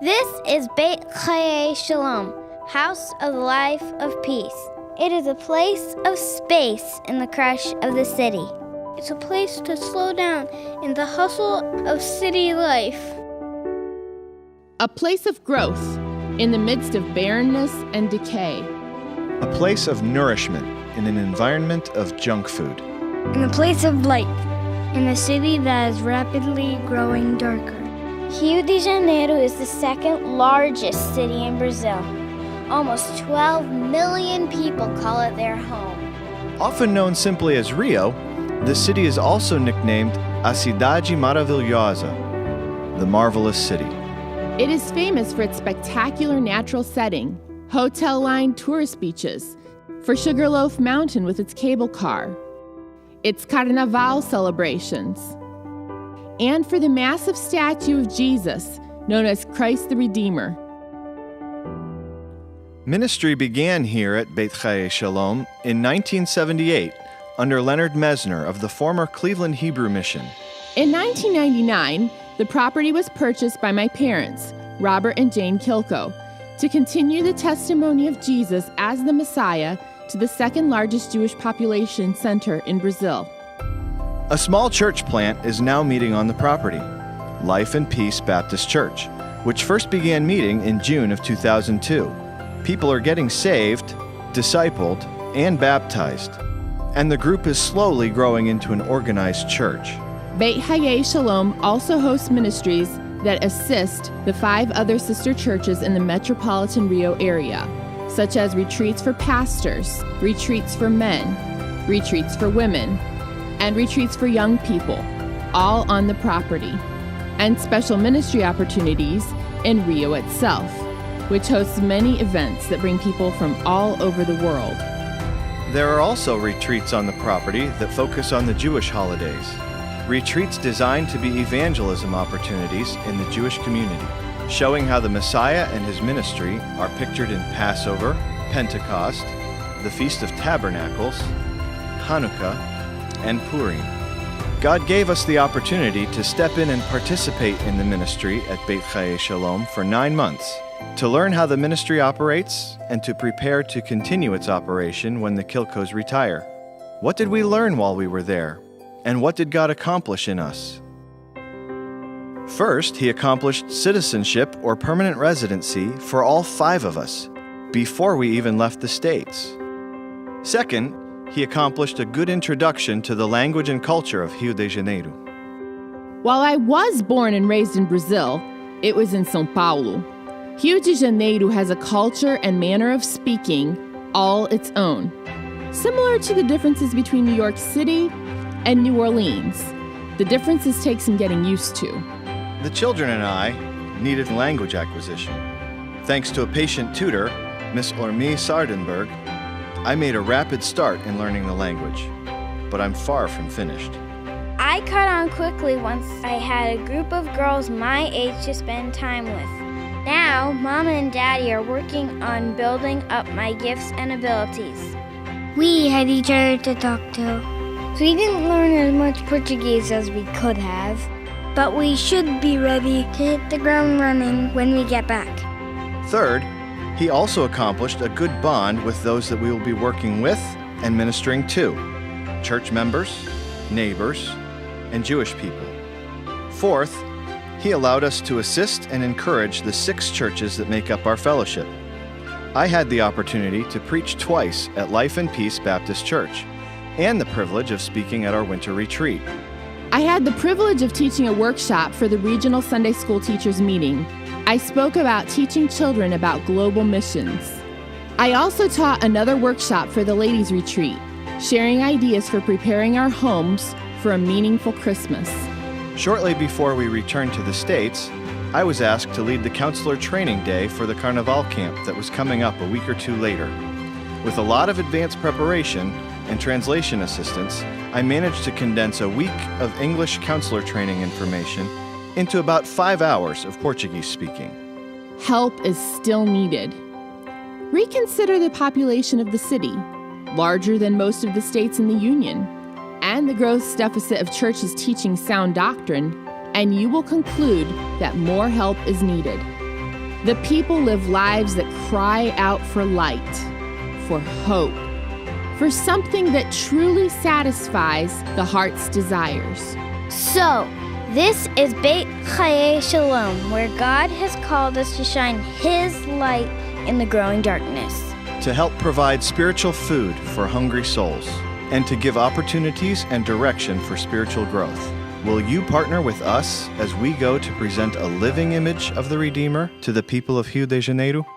This is Beit Chaye Shalom, House of the Life of Peace. It is a place of space in the crush of the city. It's a place to slow down in the hustle of city life. A place of growth in the midst of barrenness and decay. A place of nourishment in an environment of junk food. And a place of light in a city that is rapidly growing darker. Rio de Janeiro is the second largest city in Brazil. Almost 12 million people call it their home. Often known simply as Rio, the city is also nicknamed A Cidade Maravilhosa, the marvelous city. It is famous for its spectacular natural setting, hotel-lined tourist beaches, for Sugarloaf Mountain with its cable car, its Carnaval celebrations, and for the massive statue of Jesus, known as Christ the Redeemer. Ministry began here at Beit Chaye Shalom in 1978 under Leonard Mesner of the former Cleveland Hebrew Mission. In 1999, the property was purchased by my parents, Robert and Jane Kilko, to continue the testimony of Jesus as the Messiah to the second largest Jewish population center in Brazil. A small church plant is now meeting on the property, Life and Peace Baptist Church, which first began meeting in June of 2002. People are getting saved, discipled, and baptized, and the group is slowly growing into an organized church. Beit Chaye Shalom also hosts ministries that assist the 5 other sister churches in the metropolitan Rio area, such as retreats for pastors, retreats for men, retreats for women, and retreats for young people, all on the property, and special ministry opportunities in Rio itself, which hosts many events that bring people from all over the world. There are also retreats on the property that focus on the Jewish holidays. Retreats designed to be evangelism opportunities in the Jewish community, showing how the Messiah and his ministry are pictured in Passover, Pentecost, the Feast of Tabernacles, Hanukkah, and Purim. God gave us the opportunity to step in and participate in the ministry at Beit Chaye Shalom for 9 months, to learn how the ministry operates and to prepare to continue its operation when the Kilkos retire. What did we learn while we were there? And what did God accomplish in us? First, he accomplished citizenship or permanent residency for all 5 of us, before we even left the States. Second, he accomplished a good introduction to the language and culture of Rio de Janeiro. While I was born and raised in Brazil, it was in São Paulo. Rio de Janeiro has a culture and manner of speaking all its own, similar to the differences between New York City and New Orleans. The differences take some getting used to. The children and I needed language acquisition. Thanks to a patient tutor, Miss Ormi Sardenberg, I made a rapid start in learning the language, but I'm far from finished. I caught on quickly once I had a group of girls my age to spend time with. Now, Mom and Daddy are working on building up my gifts and abilities. We had each other to talk to. We didn't learn as much Portuguese as we could have, but we should be ready to hit the ground running when we get back. Third, he also accomplished a good bond with those that we will be working with and ministering to, church members, neighbors, and Jewish people. Fourth, he allowed us to assist and encourage the 6 churches that make up our fellowship. I had the opportunity to preach twice at Life and Peace Baptist Church, and the privilege of speaking at our winter retreat. I had the privilege of teaching a workshop for the Regional Sunday School Teachers Meeting. I spoke about teaching children about global missions. I also taught another workshop for the Ladies' Retreat, sharing ideas for preparing our homes for a meaningful Christmas. Shortly before we returned to the States, I was asked to lead the counselor training day for the Carnaval camp that was coming up a week or 2 later. With a lot of advanced preparation and translation assistance, I managed to condense a week of English counselor training information into about 5 hours of Portuguese speaking. Help is still needed. Reconsider the population of the city, larger than most of the states in the Union, and the gross deficit of churches teaching sound doctrine, and you will conclude that more help is needed. The people live lives that cry out for light, for hope, for something that truly satisfies the heart's desires. So, this is Beit Chaye Shalom, where God has called us to shine His light in the growing darkness. To help provide spiritual food for hungry souls, and to give opportunities and direction for spiritual growth. Will you partner with us as we go to present a living image of the Redeemer to the people of Rio de Janeiro?